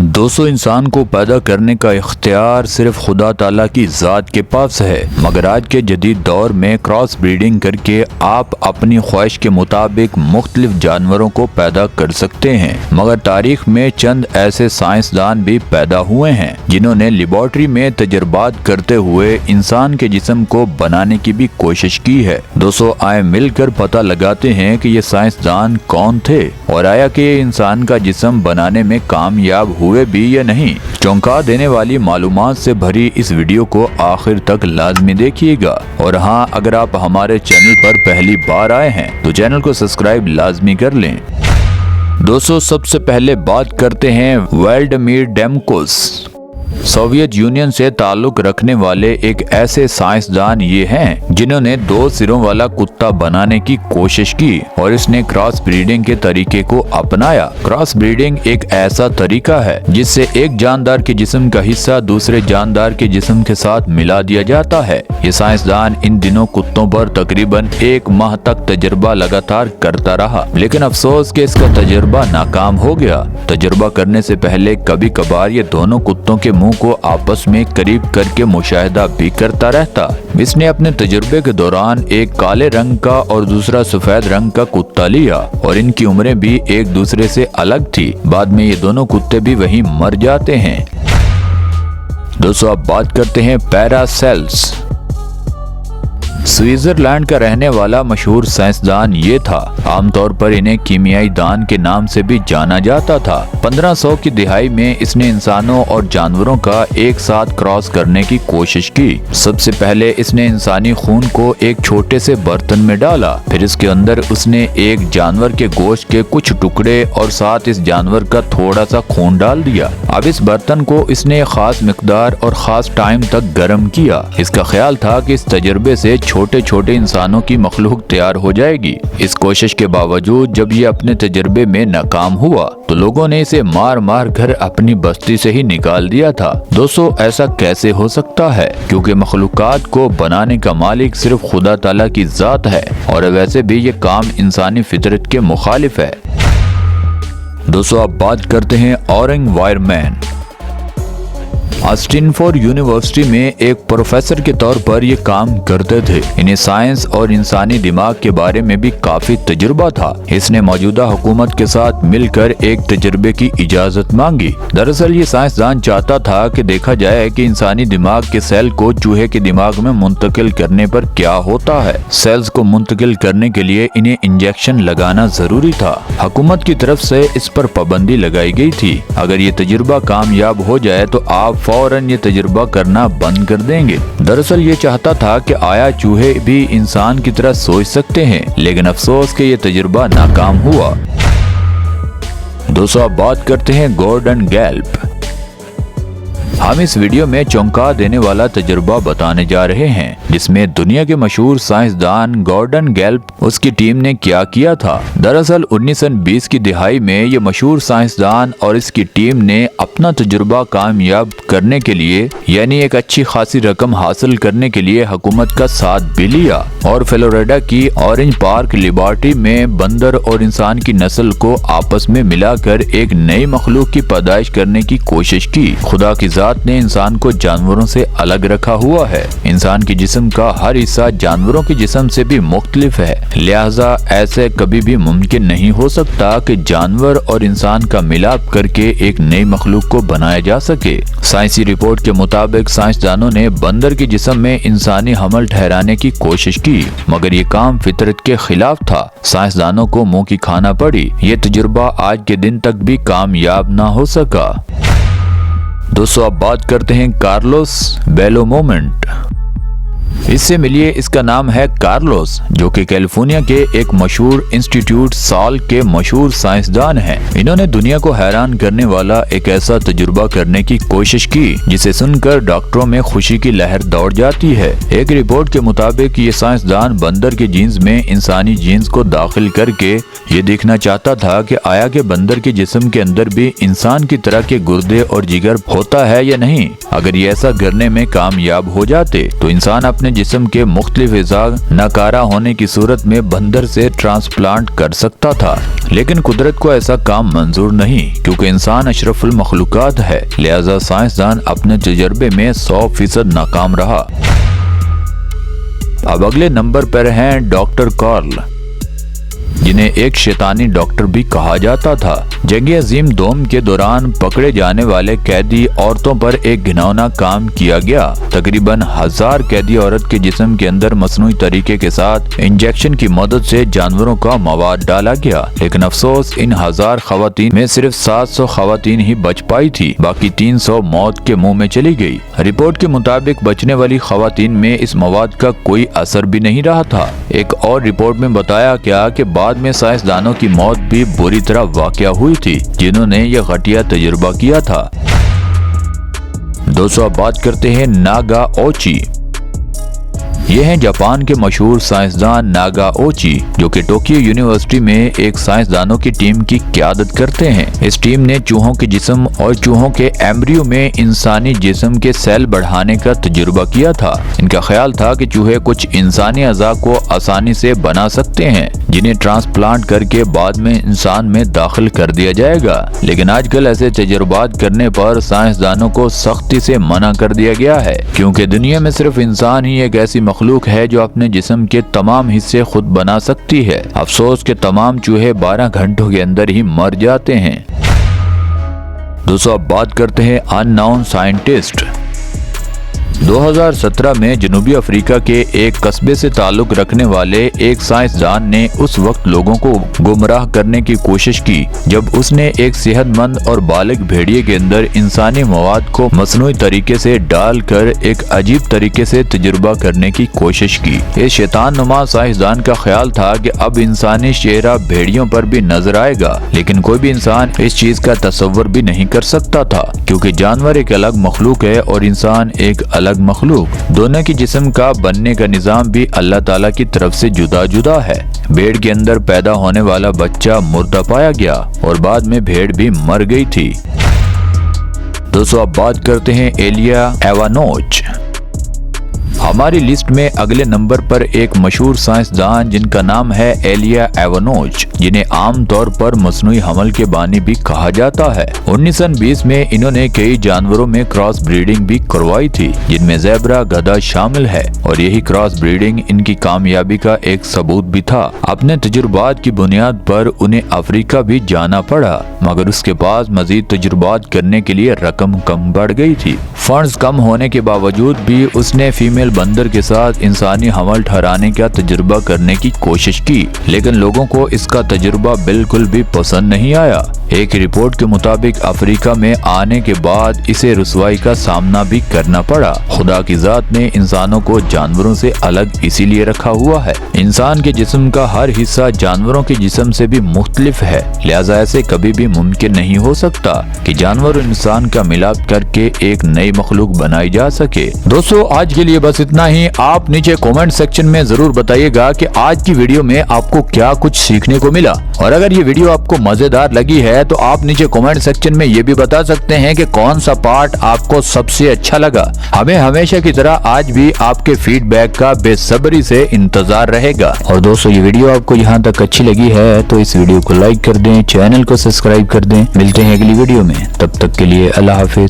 दोस्तों, इंसान को पैदा करने का इख्तियार सिर्फ खुदा ताला की ज़ात के पास है, मगर आज के जदीद दौर में क्रॉस ब्रीडिंग करके आप अपनी ख्वाहिश के मुताबिक मुख्तलिफ जानवरों को पैदा कर सकते हैं। मगर तारीख में चंद ऐसे साइंसदान भी पैदा हुए हैं जिन्होंने लेबॉर्ट्री में तजर्बात करते हुए इंसान के जिस्म को बनाने की भी कोशिश की है। दोस्तों, आए मिलकर पता लगाते हैं कि ये साइंसदान कौन थे और आया कि ये इंसान का जिस्म बनाने में कामयाब हुए भी या नहीं। चौंका देने वाली मालूमात से भरी इस वीडियो को आखिर तक लाजमी देखिएगा। और हाँ, अगर आप हमारे चैनल पर पहली बार आए हैं तो चैनल को सब्सक्राइब लाजमी कर लें। दोस्तों, सबसे पहले बात करते हैं व्लादिमीर डेमकोस। सोवियत यूनियन से ताल्लुक रखने वाले एक ऐसे साइंसदान ये हैं जिन्होंने 2 सिरों वाला कुत्ता बनाने की कोशिश की और इसने क्रॉस ब्रीडिंग के तरीके को अपनाया। क्रॉस ब्रीडिंग एक ऐसा तरीका है जिससे एक जानदार के जिस्म का हिस्सा दूसरे जानदार के जिस्म के साथ मिला दिया जाता है। ये साइंसदान इन दिनों कुत्तों पर तकरीबन 1 माह तक तजर्बा लगातार करता रहा, लेकिन अफसोस कि इसका तजर्बा नाकाम हो गया। तजर्बा करने से पहले कभी कभार ये दोनों कुत्तों के मुंह को आपस में करीब करके मुशाहिदा भी करता रहता। इसने अपने तजुर्बे के दौरान एक काले रंग का और दूसरा सफेद रंग का कुत्ता लिया और इनकी उम्रें भी एक दूसरे से अलग थी। बाद में ये दोनों कुत्ते भी वहीं मर जाते हैं। दोस्तों, अब बात करते हैं पैरासेल्स। स्विट्जरलैंड का रहने वाला मशहूर साइंसदान ये था। आमतौर पर इन्हें कीमियाई दान के नाम से भी जाना जाता था। 1500 की दिहाई में इसने इंसानों और जानवरों का एक साथ क्रॉस करने की कोशिश की। सबसे पहले इसने इंसानी खून को एक छोटे से बर्तन में डाला, फिर इसके अंदर उसने एक जानवर के गोश्त के कुछ टुकड़े और साथ इस जानवर का थोड़ा सा खून डाल दिया। अब इस बर्तन को इसने खास मिकदार और खास टाइम तक गर्म किया। इसका ख्याल था कि इस तजर्बे से छोटे छोटे इंसानों की मखलूक तैयार हो जाएगी। इस कोशिश के बावजूद जब ये अपने तजर्बे में नाकाम हुआ तो लोगों ने इसे मार मार कर अपनी बस्ती से ही निकाल दिया था। दोस्तों, ऐसा कैसे हो सकता है? क्योंकि मखलूकात को बनाने का मालिक सिर्फ खुदा ताला की जात है और वैसे भी ये काम इंसानी फितरत के मुखालिफ है। दोस्तों, अब बात करते हैं ऑरेंग वायरमैन। स्टैनफोर्ड यूनिवर्सिटी में एक प्रोफेसर के तौर पर ये काम करते थे। इन्हें साइंस और इंसानी दिमाग के बारे में भी काफी तजुर्बा था। इसने मौजूदा हुकूमत के साथ मिलकर एक तजुर्बे की इजाजत मांगी। दरअसल ये साइंसदान चाहता था कि देखा जाए कि इंसानी दिमाग के सेल को चूहे के दिमाग में मुंतकिल करने पर क्या होता है। सेल्स को मुंतकिल करने के लिए इन्हें इंजेक्शन लगाना जरूरी था। हुकूमत की तरफ से इस पर पाबंदी लगाई गई थी। अगर ये तजुर्बा कामयाब हो जाए तो आप फौरन ये तजुर्बा करना बंद कर देंगे। दरअसल ये चाहता था कि आया चूहे भी इंसान की तरह सोच सकते हैं, लेकिन अफसोस कि ये तजुर्बा नाकाम हुआ। दोस्तों, अब बात करते हैं गॉर्डन गैल्प। हम इस वीडियो में चौंका देने वाला तजुर्बा बताने जा रहे हैं जिसमें दुनिया के मशहूर साइंसदान गॉर्डन गैल्प उसकी टीम ने क्या किया था। दरअसल 1920 की दिहाई में ये मशहूर साइंसदान और इसकी टीम ने अपना तजुर्बा कामयाब करने के लिए यानी एक अच्छी खासी रकम हासिल करने के लिए हुकूमत का साथ भी लिया और फ्लोरिडा की ऑरेंज पार्क लेबॉर्ट्री में बंदर और इंसान की नस्ल को आपस में मिलाकर एक नई मखलूक की पैदाइश करने की कोशिश की। खुदा की जात ने इंसान को जानवरों से अलग रखा हुआ है। इंसान के जिस्म का हर हिस्सा जानवरों के जिस्म से भी मुख्तलिफ है, लिहाजा ऐसे कभी भी मुमकिन नहीं हो सकता कि जानवर और इंसान का मिलाप करके एक नई मखलूक को बनाया जा सके। साइंसी रिपोर्ट के मुताबिक साइंसदानों ने बंदर के जिस्म में इंसानी हमल ठहराने की कोशिश की, मगर ये काम फितरत के खिलाफ था। साइंसदानों को मुंह की खाना पड़ी। ये तजुर्बा आज के दिन तक भी कामयाब ना हो सका। दोस्तों, अब बात करते हैं कार्लोस बेलोमोमेंट। इससे मिलिए, इसका नाम है कार्लोस, जो कि कैलिफोर्निया के एक मशहूर इंस्टीट्यूट साल के मशहूर साइंसदान हैं। इन्होंने दुनिया को हैरान करने वाला एक ऐसा तजुर्बा करने की कोशिश की जिसे सुनकर डॉक्टरों में खुशी की लहर दौड़ जाती है। एक रिपोर्ट के मुताबिक ये साइंसदान बंदर के जीन्स में इंसानी जीन्स को दाखिल करके ये देखना चाहता था कि आया के बंदर के जिस्म के अंदर भी इंसान की तरह के गुर्दे और जिगर होता है या नहीं। अगर ये ऐसा करने में कामयाब हो जाते तो इंसान अपने अपने जिस्म के मुख्तलिफ हिस्सा नाकारा होने की सूरत में बंदर से ट्रांसप्लांट कर सकता था, लेकिन कुदरत को ऐसा काम मंजूर नहीं, क्योंकि इंसान अशरफुल मखलूकात है। लिहाजा साइंसदान अपने तजर्बे में 100% नाकाम रहा। अब अगले नंबर पर हैं डॉक्टर कार्ल, जिन्हें एक शैतानी डॉक्टर भी कहा जाता था। जंग अजीम दोम के दौरान पकड़े जाने वाले कैदी औरतों पर एक घिनौना काम किया गया। तकरीबन 1000 कैदी औरत के जिस्म के अंदर मसनूई तरीके के साथ इंजेक्शन की मदद से जानवरों का मवाद डाला गया, लेकिन अफसोस इन 1000 खवातीन में सिर्फ 700 खवातीन ही बच पाई थी, बाकी 300 मौत के मुंह में चली गई। रिपोर्ट के मुताबिक बचने वाली खवातीन में इस मवाद का कोई असर भी नहीं रहा था। एक और रिपोर्ट में बताया गया कि बाद में साइंसदानों की मौत भी बुरी तरह वाक़या हुई थी, जिन्होंने ये घटिया तजुर्बा किया था। दोस्तों, अब बात करते हैं नागाओची। ये हैं जापान के मशहूर साइंसदान नागाओची, जो कि टोक्यो यूनिवर्सिटी में एक साइंसदानों की टीम की क़यादत करते हैं। इस टीम ने चूहों के जिस्म और चूहों के एम्ब्रियो में इंसानी जिस्म के सेल बढ़ाने का तजुर्बा किया था। इनका ख्याल था कि चूहे कुछ इंसानी अज़ा को आसानी से बना सकते हैं, जिन्हें ट्रांसप्लांट करके बाद में इंसान में दाखिल कर दिया जाएगा, लेकिन आजकल ऐसे तजुर्बात करने पर साइंसदानों को सख्ती से मना कर दिया गया है, क्योंकि दुनिया में सिर्फ इंसान ही एक ऐसी मखलूक है जो अपने जिस्म के तमाम हिस्से खुद बना सकती है। अफसोस के तमाम चूहे 12 घंटों के अंदर ही मर जाते हैं। दोस्तों, अब बात करते हैं अननोन साइंटिस्ट। 2017 में जनूबी अफ्रीका के एक कस्बे से ताल्लुक रखने वाले एक साइंसदान ने उस वक्त लोगों को गुमराह करने की कोशिश की जब उसने एक सेहतमंद और बालिग भेड़िए के अंदर इंसानी मवाद को मसनूई तरीके से डालकर एक अजीब तरीके से तजुर्बा करने की कोशिश की। इस शैतान नुमा साइंसदान का ख्याल था कि अब इंसानी चेहरा भेड़ियों पर भी नजर आएगा, लेकिन कोई भी इंसान इस चीज का तस्वर भी नहीं कर सकता था, क्योंकि जानवर एक अलग मखलूक है और इंसान एक अलग मखलूक। दोनों की जिस्म का बनने का निजाम भी अल्लाह ताला की तरफ से जुदा जुदा है। भेड़ के अंदर पैदा होने वाला बच्चा मुर्दा पाया गया और बाद में भेड़ भी मर गई थी। दोस्तों, अब बात करते हैं एलिया एवानोच। हमारी लिस्ट में अगले नंबर पर एक मशहूर साइंसदान जिनका नाम है एलिया एवानोच, जिन्हें आम तौर पर मसनूई हमल के बानी भी कहा जाता है। 1920 में इन्होंने कई जानवरों में क्रॉस ब्रीडिंग भी करवाई थी, जिनमें ज़ेब्रा गधा शामिल है, और यही क्रॉस ब्रीडिंग इनकी कामयाबी का एक सबूत भी था। अपने तजुर्बात की बुनियाद पर उन्हें अफ्रीका भी जाना पड़ा, मगर उसके पास मजीद तजुर्बात करने के लिए रकम कम बढ़ गई थी। फंड्स कम होने के बावजूद भी उसने फीमेल बंदर के साथ इंसानी हमल ठहराने का तजुर्बा करने की कोशिश की, लेकिन लोगों को इसका तजुर्बा बिल्कुल भी पसंद नहीं आया। एक रिपोर्ट के मुताबिक अफ्रीका में आने के बाद इसे रुसवाई का सामना भी करना पड़ा। खुदा की जात ने इंसानों को जानवरों से अलग इसीलिए रखा हुआ है। इंसान के जिस्म का हर हिस्सा जानवरों के जिस्म से भी मुख्तलिफ है, लिहाजा ऐसे कभी भी मुमकिन नहीं हो सकता कि जानवर और इंसान का मिलाप करके एक नई मखलूक बनाई जा सके। दोस्तों, आज के लिए बस इतना ही। आप नीचे कमेंट सेक्शन में जरूर बताइएगा कि आज की वीडियो में आपको क्या कुछ सीखने को मिला, और अगर ये वीडियो आपको मजेदार लगी है तो आप नीचे कमेंट सेक्शन में ये भी बता सकते हैं कि कौन सा पार्ट आपको सबसे अच्छा लगा। हमें हमेशा की तरह आज भी आपके फीडबैक का बेसब्री से इंतजार रहेगा। और दोस्तों, ये वीडियो आपको यहाँ तक अच्छी लगी है तो इस वीडियो को लाइक कर दें, चैनल को सब्सक्राइब कर दें। मिलते हैं अगली वीडियो में, तब तक के लिए अल्लाह हाफिज।